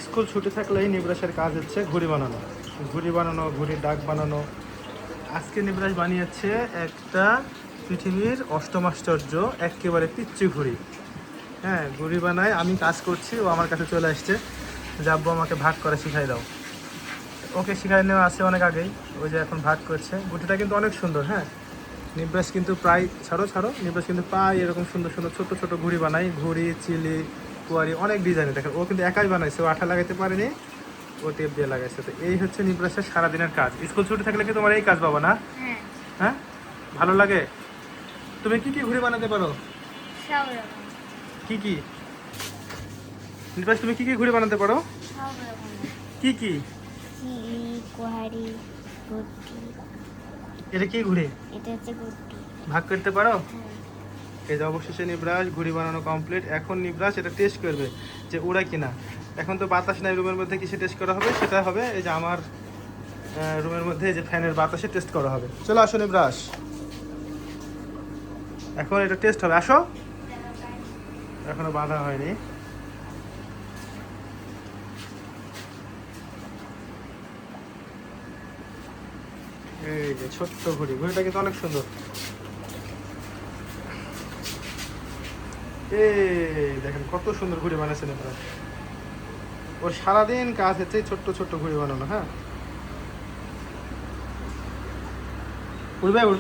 School ছুটি থাকলেই নিবরাসের কাজ হচ্ছে ঘুড়ি বানানো, ঘুড়ির ডাক বানানো। আজকে নিবরাস বানিয়েছে একটা পৃথিবীর অষ্টম আশ্চর্য একেবারে পিচ্চি ঘুড়ি। হ্যাঁ, ঘুড়ি বানায়, আমি কাজ করছি, ও আমার কাছে চলে আসছে যে আব্বু আমাকে ভাগ করে শিখাই দাও। ওকে শিখাই নেওয়া আছে অনেক আগেই, ওই যে এখন ভাগ করছে। ঘুড়িটা কিন্তু অনেক সুন্দর। হ্যাঁ, নিবরাস কিন্তু প্রায় নিবরাস কিন্তু প্রায় এরকম সুন্দর সুন্দর ছোট ছোট ঘুড়ি বানাই, ঘুড়ি, চিলি, কুয়ারি, অনেক ডিজাইনে। দেখেন ও কিন্তু একাই বানাইছে, ও আঠা লাগাইতে পারেনি, ও টেপ দিয়ে লাগাইছে। তো এই হচ্ছে নিবরাসের সারাদিনের কাজ। স্কুল ছুটি থাকলে কি তোমার এই কাজ পাবা না? হ্যাঁ, হ্যাঁ, ভালো লাগে। তুমি কি কি ঘুড়ি বানাতে পারো? সব রকম। কি কি নিবরাস, তুমি কি কি ঘুড়ি বানাতে পারো? সব রকম। কি কি? চিলি, কোহারি, গুড্ডি। এটা কি ঘুড়ি? এটা হচ্ছে গুড্ডি। ভাগ করতে পারো? হ্যাঁ। এই যে অবশেষে নিবরাস ঘুড়ি বানানো কমপ্লিট। এখন নিবরাস এটা টেস্ট করবে যে ওরা কিনা। এখন তো বাতাস নাই রুমের মধ্যে, কিসে টেস্ট করা হবে? সেটা হবে এই যে আমার রুমের মধ্যে এই যে ফ্যানের বাতাসে টেস্ট করা হবে। চলো আসো নিবরাস, এখন এটা টেস্ট হবে। আসো, এখনো বাঁধা হয়নি। এই যে ছোট্ট ঘুড়িটা কিন্তু অনেক সুন্দর। এই দেখেন কত সুন্দর ঘুড়ি বানাচ্ছেন আপনারা। ওর সারাদিন কাজ হচ্ছে এই ছোট্ট ছোট্ট ঘুড়ি বানানো। হ্যাঁ, উঠবে। আমি